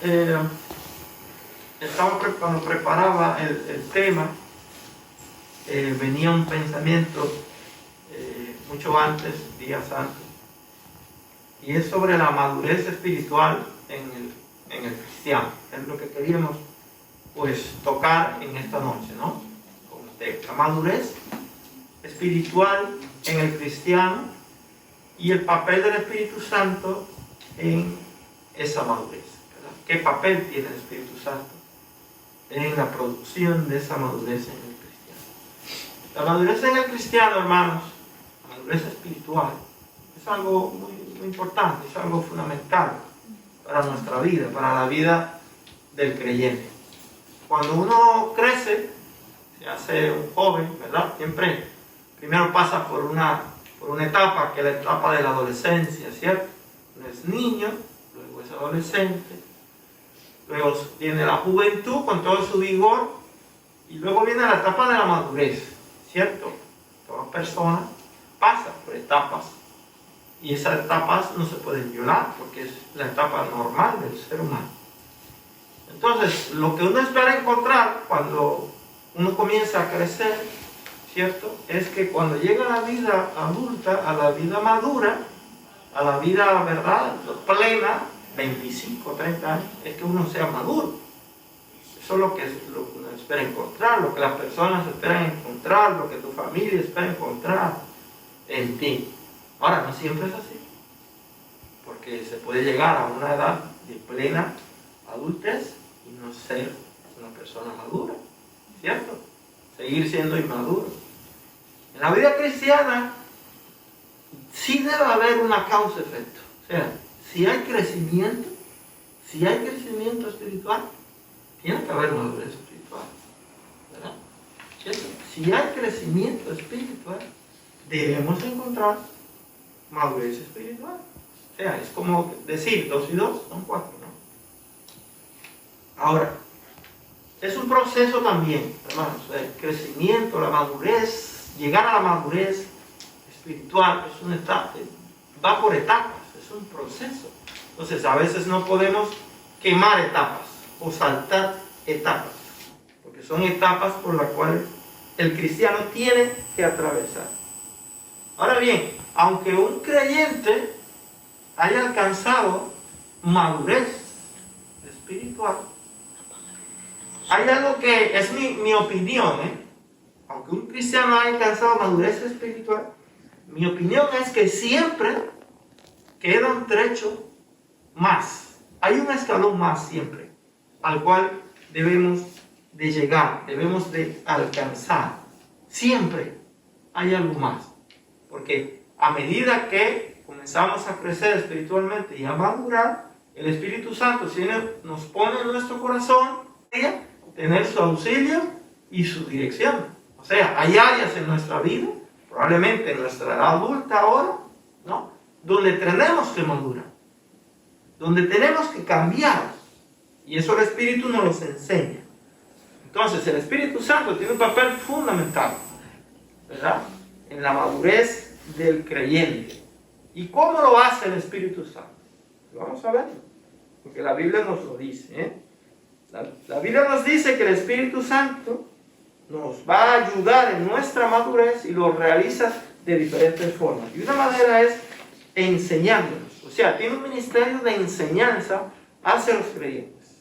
eh, cuando preparaba el tema, venía un pensamiento mucho antes, días antes, y es sobre la madurez espiritual en el cristiano. Es lo que queríamos pues tocar en esta noche, ¿no? Como tema, la madurez espiritual en el cristiano y el papel del Espíritu Santo en esa madurez, ¿verdad? ¿Qué papel tiene el Espíritu Santo en la producción de esa madurez en el cristiano? La madurez en el cristiano, hermanos, la madurez espiritual, es algo muy importante, es algo fundamental para nuestra vida, para la vida del creyente. Cuando uno crece, se hace un joven, ¿verdad? Siempre primero pasa por una etapa que es la etapa de la adolescencia, ¿cierto? Uno es niño, luego es adolescente, luego viene la juventud con todo su vigor y luego viene la etapa de la madurez, ¿cierto? Toda persona pasa por etapas y esas etapas no se pueden violar porque es la etapa normal del ser humano. Entonces, lo que uno espera encontrar cuando uno comienza a crecer, ¿cierto? Es que cuando llega a la vida adulta, a la vida madura, a la vida, ¿verdad?, plena, 25, 30 años, es que uno sea maduro. Eso es lo que uno espera encontrar, lo que las personas esperan encontrar, lo que tu familia espera encontrar en ti. Ahora, no siempre es así, porque se puede llegar a una edad de plena adultez y no ser una persona madura, ¿cierto? Seguir siendo inmaduro. En la vida cristiana sí debe haber una causa-efecto. O sea, si hay crecimiento espiritual, tiene que haber madurez espiritual, ¿verdad? ¿Cierto? Si hay crecimiento espiritual, debemos encontrar madurez espiritual. O sea, es como decir 2 y 2 son 4, ¿no? Ahora, es un proceso también, hermanos, el crecimiento, la madurez, llegar a la madurez espiritual es una etapa, va por etapas, es un proceso. Entonces, a veces no podemos quemar etapas o saltar etapas, porque son etapas por las cuales el cristiano tiene que atravesar. Ahora bien, aunque un creyente haya alcanzado madurez espiritual, hay algo que es mi opinión, aunque un cristiano haya alcanzado madurez espiritual, mi opinión es que siempre queda un trecho más. Hay un escalón más siempre, al cual debemos de llegar, debemos de alcanzar. Siempre hay algo más. Porque a medida que comenzamos a crecer espiritualmente y a madurar, el Espíritu Santo nos pone en nuestro corazón tener su auxilio y su dirección. O sea, hay áreas en nuestra vida, probablemente en nuestra edad adulta ahora, ¿no?, donde tenemos que madurar, donde tenemos que cambiar, y eso el Espíritu nos los enseña. Entonces, el Espíritu Santo tiene un papel fundamental, ¿verdad?, en la madurez del creyente. ¿Y cómo lo hace el Espíritu Santo? Vamos a ver, porque la Biblia nos lo dice, La Biblia nos dice que el Espíritu Santo nos va a ayudar en nuestra madurez y lo realiza de diferentes formas. Y una manera es enseñándonos. O sea, tiene un ministerio de enseñanza hacia los creyentes.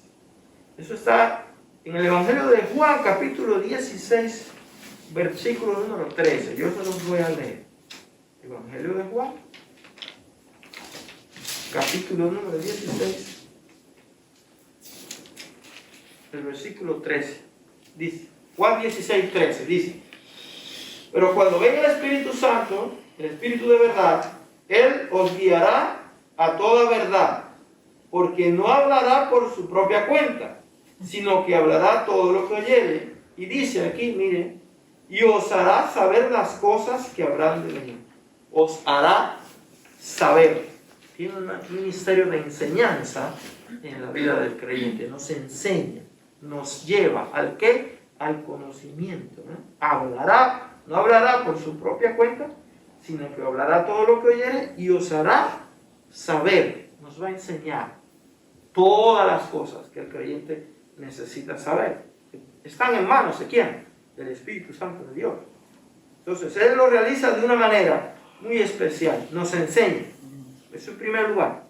Eso está en el Evangelio de Juan, capítulo 16, versículo número 13. Yo se los voy a leer. Evangelio de Juan, capítulo número 16. El versículo 13 dice, Juan 16, 13 dice: pero cuando venga el Espíritu Santo, el Espíritu de verdad, Él os guiará a toda verdad, porque no hablará por su propia cuenta, sino que hablará todo lo que oyere. Y dice aquí, mire, y os hará saber las cosas que habrán de venir. Os hará saber. Tiene un ministerio de enseñanza en la vida del creyente, nos enseña. Nos lleva ¿al qué? Al conocimiento, ¿no? Hablará, no hablará por su propia cuenta, sino que hablará todo lo que oyere y os hará saber, nos va a enseñar. todas las cosas que el creyente necesita saber. Están en manos de ¿quién? Del Espíritu Santo de Dios. Entonces, Él lo realiza de una manera muy especial, nos enseña. Eso en primer lugar.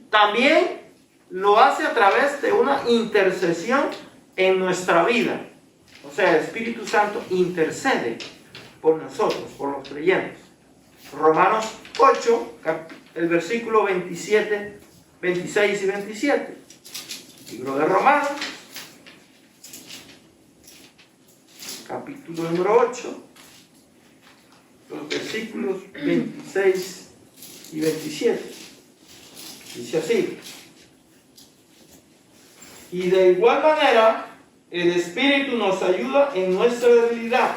También lo hace a través de una intercesión en nuestra vida. O sea, el Espíritu Santo intercede por nosotros, por los creyentes. Romanos 8, el versículo 27, 26 y 27. Libro de Romanos, capítulo número 8, los versículos 26 y 27. Dice así: y de igual manera, el Espíritu nos ayuda en nuestra debilidad,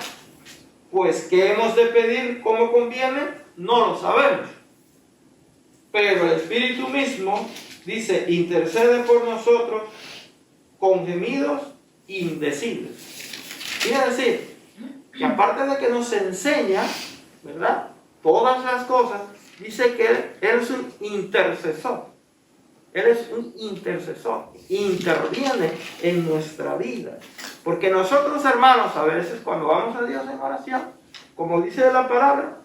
pues ¿qué hemos de pedir como conviene? No lo sabemos. Pero el Espíritu mismo, dice, intercede por nosotros con gemidos indecibles. Quiere decir que aparte de que nos enseña, ¿verdad?, todas las cosas, dice que Él es un intercesor. Él es un intercesor, interviene en nuestra vida. Porque nosotros, hermanos, a veces cuando vamos a Dios en oración, como dice la palabra,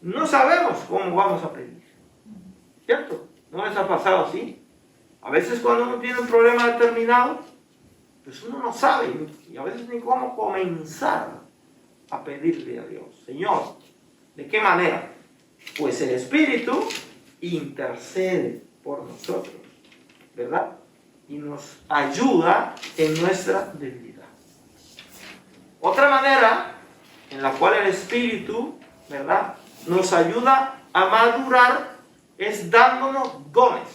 no sabemos cómo vamos a pedir. ¿Cierto? ¿No les ha pasado así? A veces cuando uno tiene un problema determinado, pues uno no sabe, y a veces ni cómo comenzar a pedirle a Dios. Señor, ¿de qué manera? Pues el Espíritu intercede por nosotros, ¿verdad? Y nos ayuda en nuestra debilidad. Otra manera en la cual el Espíritu, ¿verdad?, nos ayuda a madurar es dándonos dones.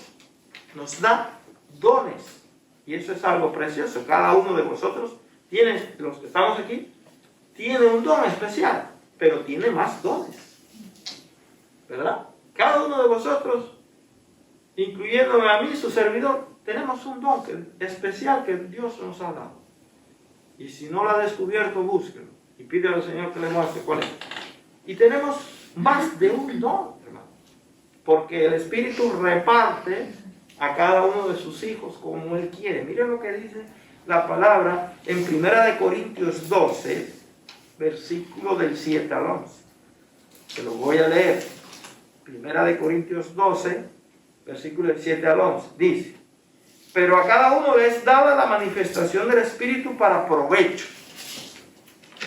Nos da dones. Y eso es algo precioso. Cada uno de vosotros tiene, los que estamos aquí, tiene un don especial, pero tiene más dones, ¿verdad? Cada uno de vosotros, incluyéndome a mí, su servidor, tenemos un don especial que Dios nos ha dado. Y si no lo ha descubierto, búsquelo y pide al Señor que le muestre cuál es. Y tenemos más de un don, hermano, porque el Espíritu reparte a cada uno de sus hijos como Él quiere. Miren lo que dice la palabra en 1 Corintios 12, versículo del 7 al 11. Se lo voy a leer. 1 Corintios 12, versículo del 7 al 11. Dice: pero a cada uno es dada la manifestación del Espíritu para provecho.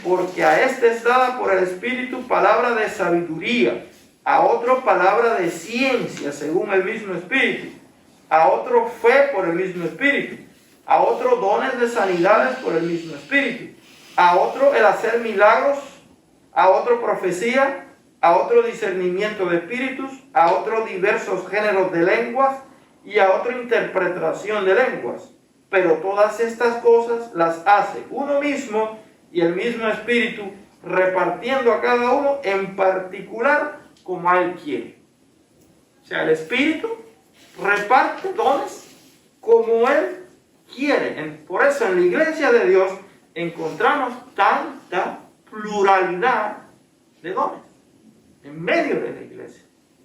Porque a este es dada por el Espíritu palabra de sabiduría, a otro palabra de ciencia según el mismo Espíritu, a otro fe por el mismo Espíritu, a otro dones de sanidades por el mismo Espíritu, a otro el hacer milagros, a otro profecía, a otro discernimiento de espíritus, a otro diversos géneros de lenguas y a otra interpretación de lenguas. Pero todas estas cosas las hace uno mismo y el mismo Espíritu, repartiendo a cada uno en particular como a Él quiere. O sea, el Espíritu reparte dones como Él quiere. Por eso en la iglesia de Dios encontramos tanta pluralidad de dones en medio de la iglesia.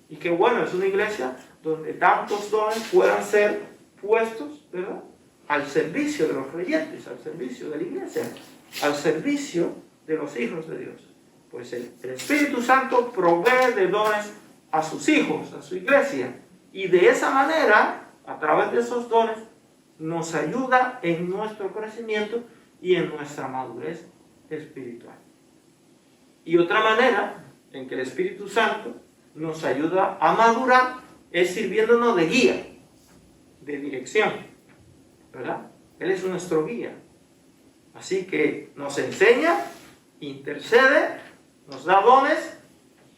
Y qué bueno, es una iglesia donde tantos dones puedan ser puestos, ¿verdad?, al servicio de los creyentes, al servicio de la iglesia, al servicio de los hijos de Dios. Pues el Espíritu Santo provee de dones a sus hijos, a su iglesia, y de esa manera, a través de esos dones, nos ayuda en nuestro crecimiento y en nuestra madurez espiritual. Y otra manera en que el Espíritu Santo nos ayuda a madurar es sirviéndonos de guía, de dirección, ¿verdad? Él es nuestro guía. Así que nos enseña, intercede, nos da dones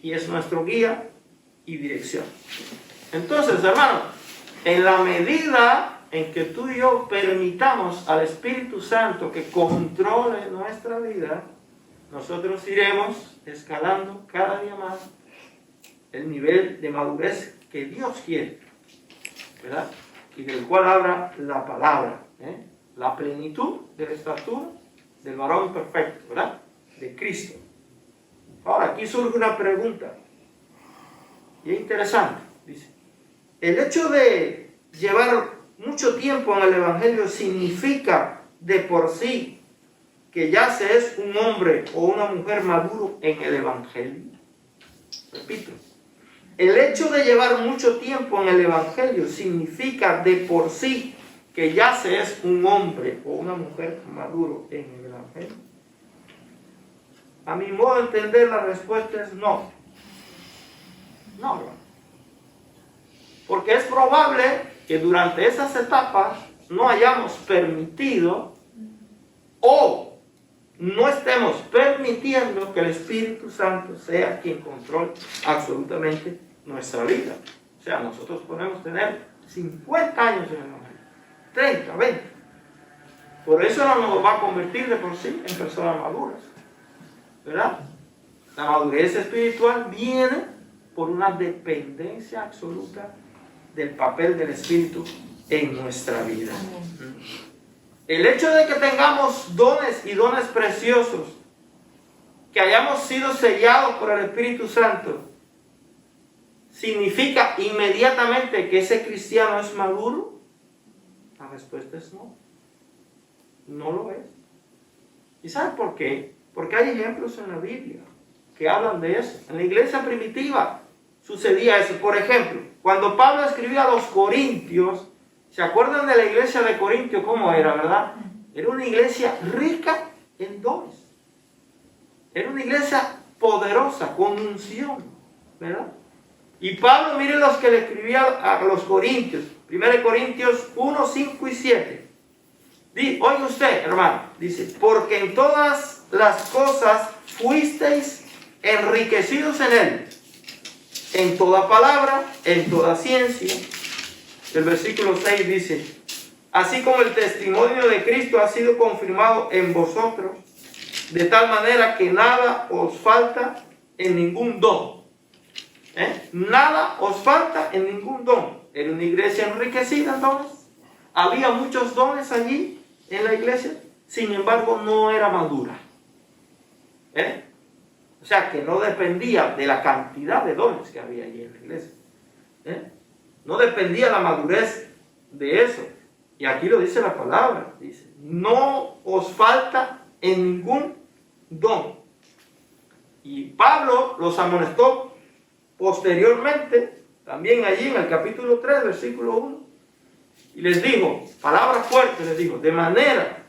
y es nuestro guía y dirección. Entonces, hermanos, en la medida en que tú y yo permitamos al Espíritu Santo que controle nuestra vida, nosotros iremos escalando cada día más el nivel de madurez que Dios quiere, ¿verdad? Y del cual habla la palabra, la plenitud de la estatura del varón perfecto, ¿verdad?, de Cristo. Ahora, aquí surge una pregunta, y es interesante. Dice: el hecho de llevar mucho tiempo en el Evangelio significa de por sí que ya se es un hombre o una mujer maduro en el Evangelio. Repito, el hecho de llevar mucho tiempo en el Evangelio significa de por sí que ya se es un hombre o una mujer maduro en el Evangelio. A mi modo de entender, la respuesta es no. No, hermano. Porque es probable que durante esas etapas no hayamos permitido o no estemos permitiendo que el Espíritu Santo sea quien controle absolutamente nuestra vida. O sea, nosotros podemos tener 50 años en el Evangelio, 30, 20. Por eso no nos va a convertir de por sí en personas maduras, ¿verdad? La madurez espiritual viene por una dependencia absoluta del papel del Espíritu en nuestra vida. El hecho de que tengamos dones y dones preciosos, que hayamos sido sellados por el Espíritu Santo, ¿significa inmediatamente que ese cristiano es maduro? La respuesta es no. No lo es. ¿Y saben por qué? Porque hay ejemplos en la Biblia que hablan de eso. En la iglesia primitiva sucedía eso. Por ejemplo, cuando Pablo escribía a los Corintios, ¿se acuerdan de la iglesia de Corintio cómo era, verdad? Era una iglesia rica en dones. Era una iglesia poderosa, con unción, ¿verdad? Y Pablo, miren los que le escribía a los Corintios. 1 Corintios 1, 5 y 7. Oiga usted, hermano, dice, porque en todas las cosas fuisteis enriquecidos en él, en toda palabra, en toda ciencia. El versículo 6 dice, así como el testimonio de Cristo ha sido confirmado en vosotros, de tal manera que nada os falta en ningún don. Nada os falta en ningún don. Era una iglesia enriquecida entonces. Había muchos dones allí en la iglesia, sin embargo no era madura. O sea que no dependía de la cantidad de dones que había allí en la iglesia. No dependía la madurez de eso. Y aquí lo dice la palabra. Dice, no os falta en ningún don. Y Pablo los amonestó posteriormente, también allí en el capítulo 3, versículo 1. Y les dijo, palabra fuerte, les dijo, de manera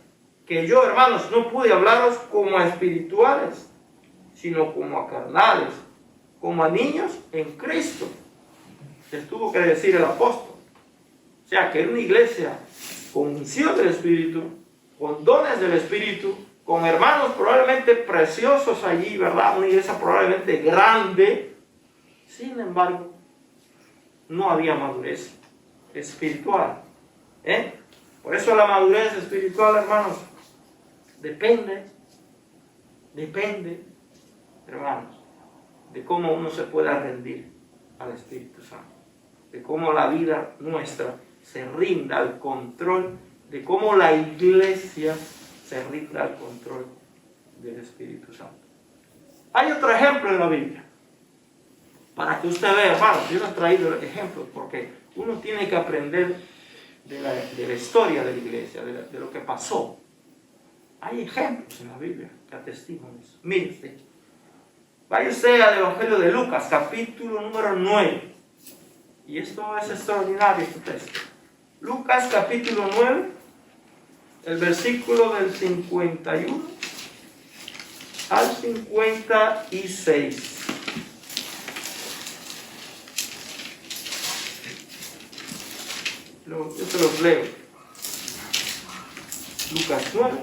que yo, hermanos, no pude hablaros como a espirituales, sino como a carnales, como a niños en Cristo. Les tuvo que decir el apóstol. O sea, que era una iglesia con unción del Espíritu, con dones del Espíritu, con hermanos probablemente preciosos allí, ¿verdad? Una iglesia probablemente grande. Sin embargo, no había madurez espiritual. Por eso la madurez espiritual, hermanos, depende, hermanos, de cómo uno se pueda rendir al Espíritu Santo, de cómo la vida nuestra se rinda al control, de cómo la iglesia se rinda al control del Espíritu Santo. Hay otro ejemplo en la Biblia, para que usted vea, hermanos. Yo no he traído ejemplos porque uno tiene que aprender de la historia de la iglesia, de lo que pasó. Hay ejemplos en la Biblia que atestiguan eso. Mire usted, vaya usted al Evangelio de Lucas, capítulo número 9. Y esto es extraordinario, este texto. Lucas, capítulo 9, el versículo del 51 al 56. Yo se los leo. Lucas 9,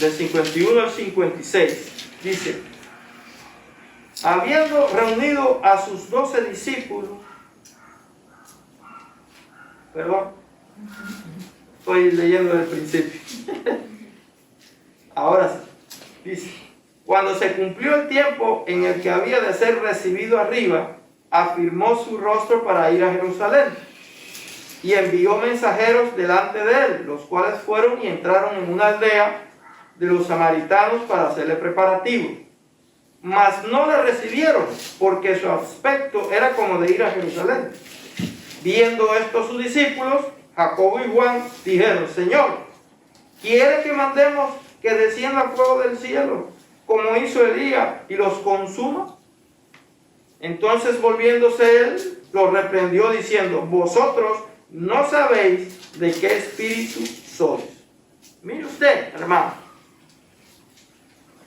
del 51 al 56, dice, habiendo reunido a sus 12 discípulos, perdón, estoy leyendo del principio. Ahora sí, dice, cuando se cumplió el tiempo en el que había de ser recibido arriba, afirmó su rostro para ir a Jerusalén y envió mensajeros delante de él, los cuales fueron y entraron en una aldea de los samaritanos para hacerle preparativos. mas no le recibieron, porque su aspecto era como de ir a Jerusalén. Viendo esto sus discípulos, Jacobo y Juan, dijeron: Señor, ¿quiere que mandemos que descienda fuego del cielo, como hizo Elías, y los consuma? Entonces, volviéndose él, los reprendió diciendo: vosotros no sabéis de qué espíritu sois. Mire usted, hermano,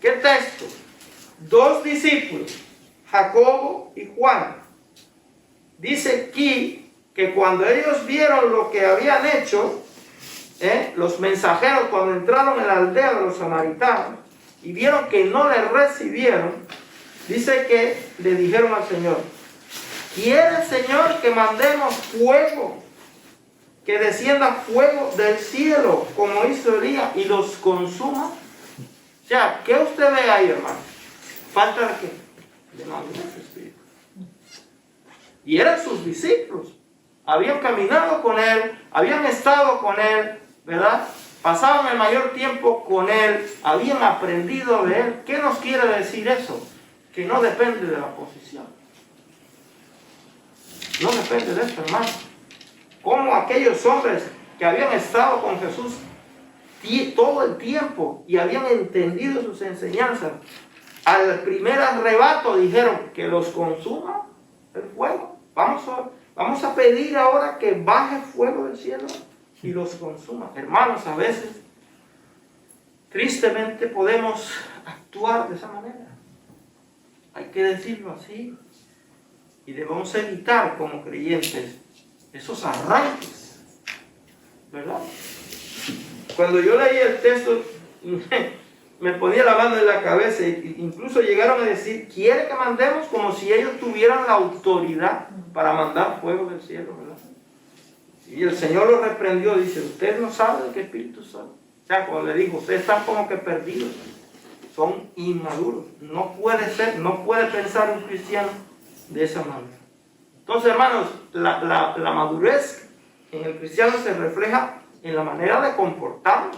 ¿qué texto? Dos discípulos, Jacobo y Juan. Dice aquí que cuando ellos vieron lo que habían hecho, los mensajeros, cuando entraron en la aldea de los samaritanos y vieron que no les recibieron, dice que le dijeron al Señor: ¿quiere, Señor, que mandemos fuego, que descienda fuego del cielo, como hizo Elías, y los consuma? O sea, ¿qué usted ve ahí, hermano? Falta de qué? De madurez espiritual. Y eran sus discípulos. Habían caminado con él, habían estado con él, ¿verdad? Pasaban el mayor tiempo con él, habían aprendido de él. ¿Qué nos quiere decir eso? Que no depende de la posición. No depende de esto, hermano. Como aquellos hombres que habían estado con Jesús todo el tiempo y habían entendido sus enseñanzas, al primer arrebato dijeron: que los consuma el fuego. Vamos a pedir ahora que baje fuego del cielo y los consuma. Hermanos, a veces, tristemente, podemos actuar de esa manera. Hay que decirlo así. Y debemos evitar, como creyentes, esos arranques, ¿verdad? Cuando yo leí el texto, me ponía la mano en la cabeza, e incluso llegaron a decir: ¿quiere que mandemos? Como si ellos tuvieran la autoridad para mandar fuego del cielo, ¿verdad? Y el Señor los reprendió, dice: ustedes no saben de qué espíritu son. O sea, cuando le dijo: ustedes están como que perdidos, son inmaduros. No puede ser, no puede pensar un cristiano de esa manera. Entonces, hermanos, la madurez en el cristiano se refleja en la manera de comportarnos,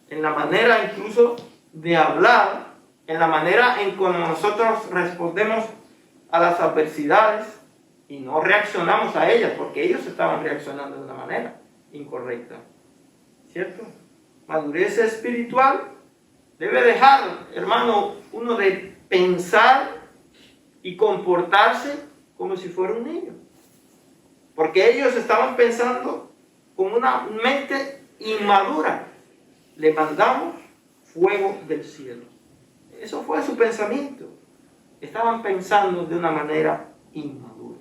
en la manera incluso de hablar, en la manera en cómo nosotros respondemos a las adversidades y no reaccionamos a ellas, porque ellos estaban reaccionando de una manera incorrecta. ¿Cierto? Madurez espiritual debe dejar, hermano, uno de pensar y comportarse como si fuera un niño. Porque ellos estaban pensando con una mente inmadura. Le mandamos fuego del cielo. Eso fue su pensamiento. Estaban pensando de una manera inmadura.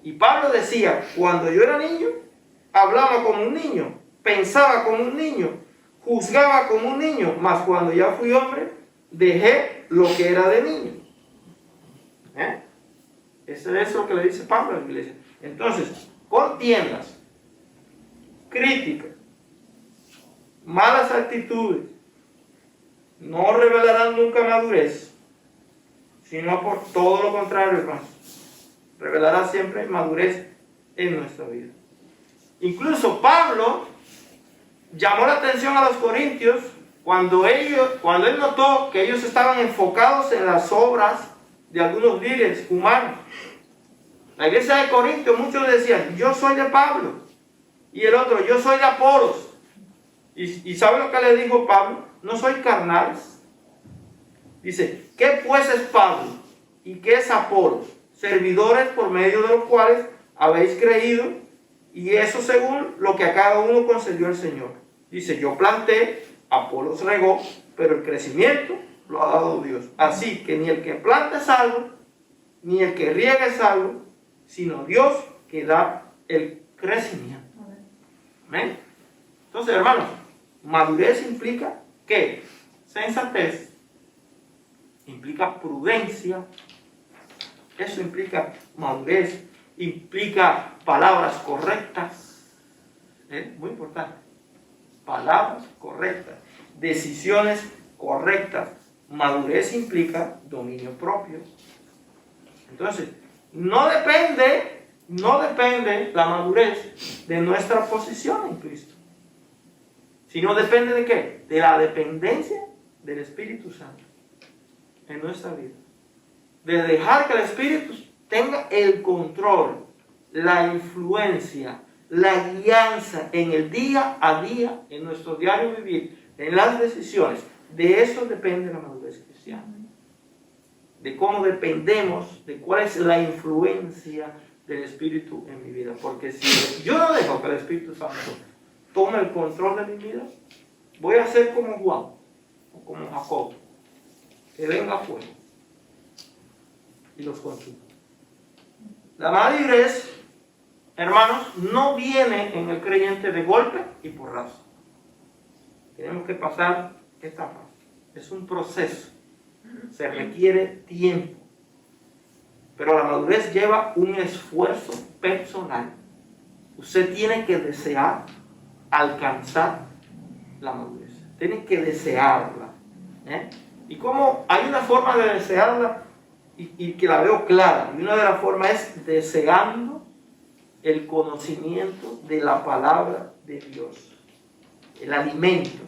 Y Pablo decía: cuando yo era niño, hablaba como un niño, pensaba como un niño, juzgaba como un niño, mas cuando ya fui hombre, dejé lo que era de niño. Eso es lo que le dice Pablo a la iglesia. Entonces, contiendas, críticas, malas actitudes no revelarán nunca madurez, sino por todo lo contrario, hermanos, revelará siempre madurez en nuestra vida. Incluso Pablo llamó la atención a los corintios cuando él notó que ellos estaban enfocados en las obras de algunos líderes humanos. La iglesia de Corinto, muchos decían: yo soy de Pablo, y el otro: yo soy de Apolos. ¿Y sabe lo que le dijo Pablo? No soy carnales. Dice: ¿qué pues es Pablo? ¿Y qué es Apolos? Servidores por medio de los cuales habéis creído, y eso según lo que a cada uno concedió el Señor. Dice: yo planté, Apolos regó, pero el crecimiento lo ha dado Dios. Así que ni el que planta es salvo, ni el que riega es salvo, sino Dios que da el crecimiento. ¿Amén? Entonces, hermanos, madurez implica ¿qué? Sensatez, implica prudencia. Eso implica madurez, implica palabras correctas. Muy importante. Palabras correctas, decisiones correctas. Madurez implica dominio propio. Entonces, no depende la madurez de nuestra posición en Cristo, sino depende de ¿qué? De la dependencia del Espíritu Santo. en nuestra vida. De dejar que el Espíritu tenga el control, la influencia, la guianza en el día a día, en nuestro diario vivir, en las decisiones. De eso depende la madurez cristiana. De cómo dependemos, de cuál es la influencia del Espíritu en mi vida. Porque si yo no dejo que el Espíritu Santo tome el control de mi vida, voy a ser como Juan o como Jacob, que venga fuego y los consuma. La madurez, hermanos, no viene en el creyente de golpe y porrazo. Tenemos que pasar esta fase. Es un proceso. Se requiere tiempo. Pero la madurez lleva un esfuerzo personal. Usted tiene que desear alcanzar la madurez. Tiene que desearla. Y como hay una forma de desearla y que la veo clara. Y una de las formas es deseando el conocimiento de la palabra de Dios. El alimento.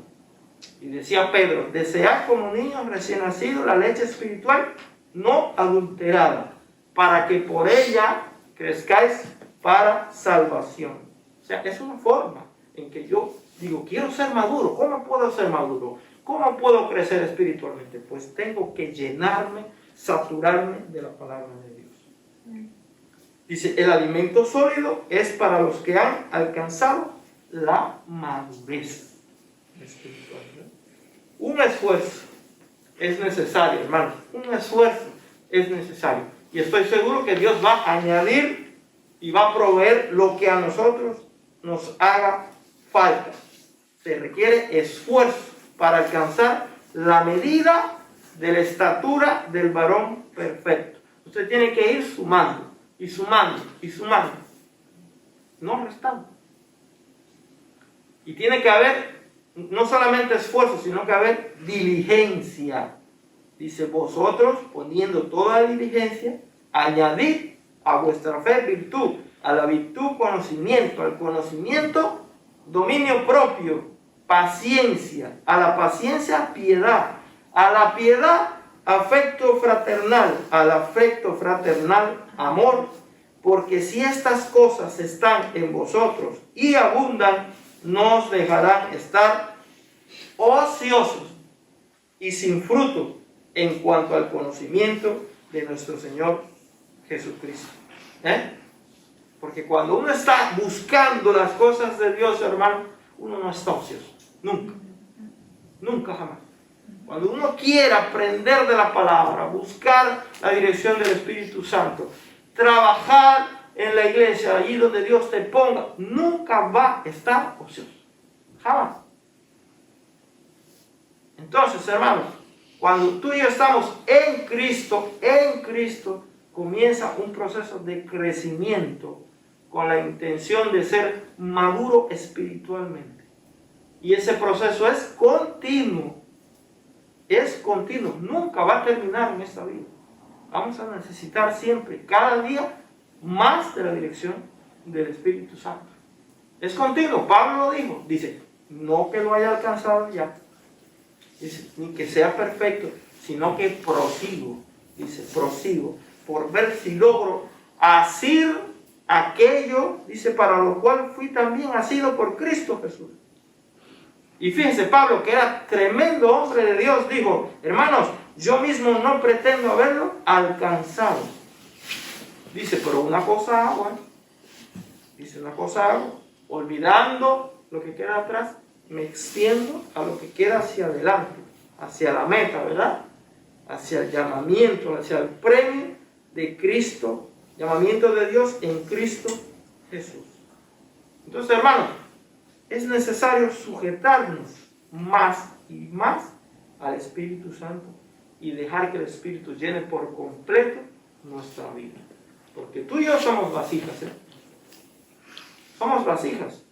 Y decía Pedro, desead como niños recién nacidos la leche espiritual no adulterada, para que por ella crezcáis para salvación. O sea, es una forma en que yo digo, quiero ser maduro. ¿Cómo puedo ser maduro? ¿Cómo puedo crecer espiritualmente? Pues tengo que llenarme, saturarme de la palabra de Dios. Dice, el alimento sólido es para los que han alcanzado la madurez espiritual. Un esfuerzo es necesario, hermanos. Un esfuerzo es necesario. Y estoy seguro que Dios va a añadir y va a proveer lo que a nosotros nos haga falta. Se requiere esfuerzo para alcanzar la medida de la estatura del varón perfecto. Usted tiene que ir sumando, y sumando, y sumando. No restando. Y tiene que haber no solamente esfuerzo, sino que haber diligencia. Dice, vosotros, poniendo toda diligencia, añadid a vuestra fe virtud, a la virtud conocimiento, al conocimiento dominio propio, paciencia, a la paciencia piedad, a la piedad afecto fraternal, al afecto fraternal amor, porque si estas cosas están en vosotros y abundan, no os dejarán estar ociosos y sin fruto en cuanto al conocimiento de nuestro Señor Jesucristo. Porque cuando uno está buscando las cosas de Dios, hermano, uno no está ocioso. Nunca. Nunca jamás. Cuando uno quiere aprender de la palabra, buscar la dirección del Espíritu Santo, trabajar en la iglesia, allí donde Dios te ponga, nunca va a estar ocioso. Jamás. Entonces, hermanos, cuando tú y yo estamos en Cristo, comienza un proceso de crecimiento con la intención de ser maduro espiritualmente. Y ese proceso es continuo. Es continuo. Nunca va a terminar en esta vida. Vamos a necesitar siempre, cada día, más de la dirección del Espíritu Santo. Es continuo. Pablo lo dijo. Dice, no que lo haya alcanzado ya. Dice, ni que sea perfecto, sino que prosigo. Dice, prosigo. Por ver si logro asir aquello, dice, para lo cual fui también asido por Cristo Jesús. Y fíjense, Pablo, que era tremendo hombre de Dios, dijo, hermanos, yo mismo no pretendo haberlo alcanzado. Dice, pero una cosa hago, dice, una cosa hago, olvidando lo que queda atrás, me extiendo a lo que queda hacia adelante, hacia la meta, ¿verdad? Hacia el llamamiento, hacia el premio de Cristo, llamamiento de Dios en Cristo Jesús. Entonces, hermanos, es necesario sujetarnos más y más al Espíritu Santo y dejar que el Espíritu llene por completo nuestra vida. Porque tú y yo somos vasijas, Somos vasijas.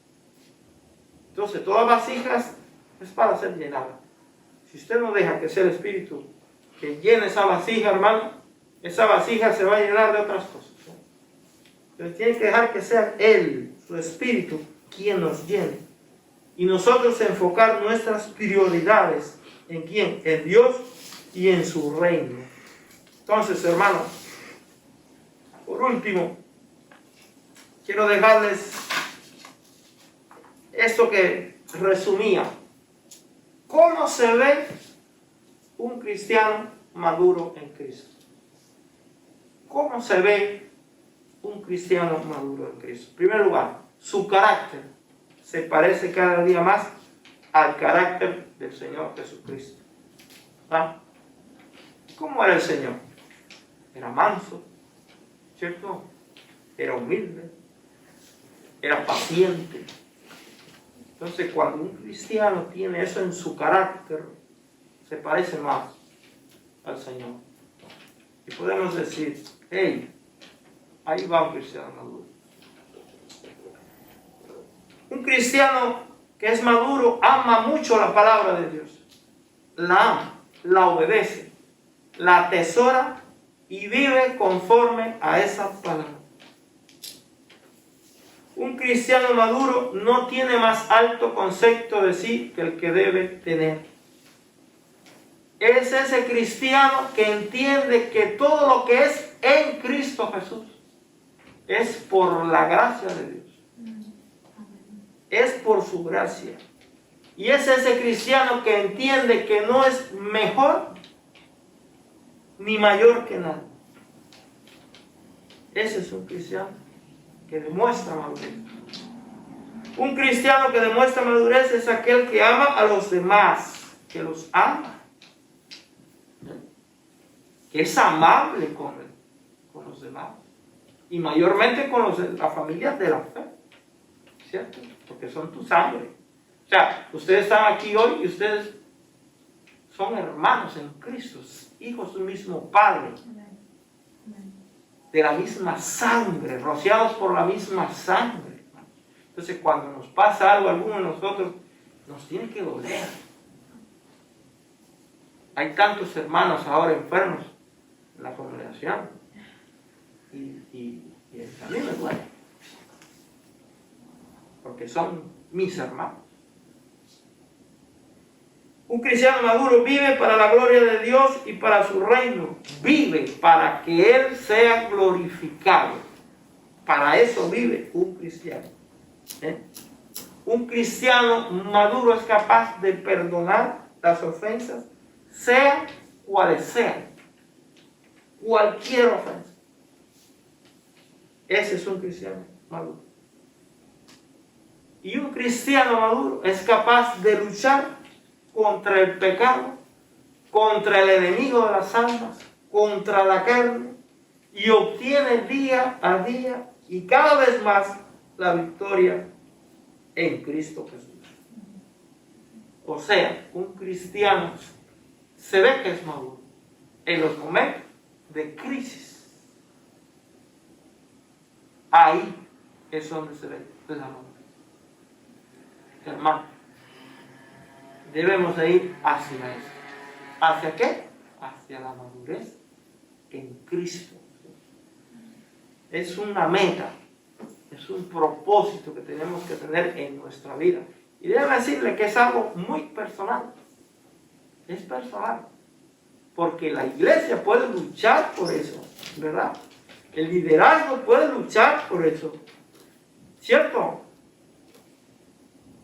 Entonces, todas vasijas es para ser llenadas. Si usted no deja que sea el Espíritu que llene esa vasija, hermano, esa vasija se va a llenar de otras cosas. Entonces, tiene que dejar que sea Él, su Espíritu, quien nos llene. Y nosotros enfocar nuestras prioridades ¿en quién? En Dios y en su reino. Entonces, hermanos, por último, quiero dejarles esto que resumía. ¿Cómo se ve un cristiano maduro en Cristo? ¿Cómo se ve un cristiano maduro en Cristo? En primer lugar, su carácter se parece cada día más al carácter del Señor Jesucristo. ¿Ah? ¿Cómo era el Señor? Era manso, ¿cierto? Era humilde, era paciente. Entonces, cuando un cristiano tiene eso en su carácter, se parece más al Señor. Y podemos decir, hey, ahí va un cristiano maduro. Un cristiano que es maduro ama mucho la palabra de Dios. La ama, la obedece, la atesora y vive conforme a esa palabra. Un cristiano maduro no tiene más alto concepto de sí que el que debe tener. Es ese cristiano que entiende que todo lo que es en Cristo Jesús es por la gracia de Dios. Es por su gracia. Y es ese cristiano que entiende que no es mejor ni mayor que nadie. Ese es un cristiano que demuestra madurez. Un cristiano que demuestra madurez es aquel que ama a los demás, que los ama, que es amable con los demás y mayormente con las familias de la fe, ¿cierto? Porque son tu sangre. O sea, ustedes están aquí hoy y ustedes son hermanos en Cristo, hijos de un mismo Padre, de la misma sangre, rociados por la misma sangre. Entonces, cuando nos pasa algo a alguno de nosotros, nos tiene que doler. Hay tantos hermanos ahora enfermos en la congregación y a mí me duele, porque son mis hermanos. Un cristiano maduro vive para la gloria de Dios y para su reino. Vive para que Él sea glorificado. Para eso vive un cristiano. Un cristiano maduro es capaz de perdonar las ofensas, sean cuales sean. Cualquier ofensa. Ese es un cristiano maduro. Y un cristiano maduro es capaz de luchar contra el pecado, contra el enemigo de las almas, contra la carne, y obtiene día a día y cada vez más la victoria en Cristo Jesús. O sea, un cristiano se ve que es maduro en los momentos de crisis. Ahí es donde se ve la madurez. Hermano, debemos de ir hacia eso. ¿Hacia qué? Hacia la madurez en Cristo. Es una meta, es un propósito que tenemos que tener en nuestra vida. Y déjame decirle que es algo muy personal. Es personal. Porque la iglesia puede luchar por eso, ¿verdad? El liderazgo puede luchar por eso. ¿Cierto?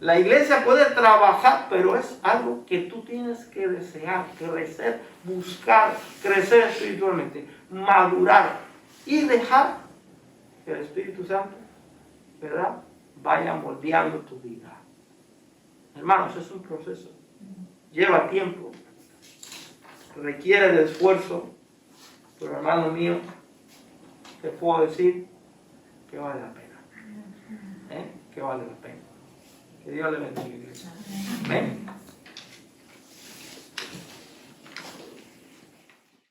La iglesia puede trabajar, pero es algo que tú tienes que desear, crecer, buscar, crecer espiritualmente, madurar y dejar que el Espíritu Santo, ¿verdad?, vaya moldeando tu vida. Hermanos, es un proceso. Lleva tiempo. Requiere de esfuerzo. Pero, hermano mío, te puedo decir que vale la pena. Que vale la pena. Que Dios le bendiga, iglesia. Amén.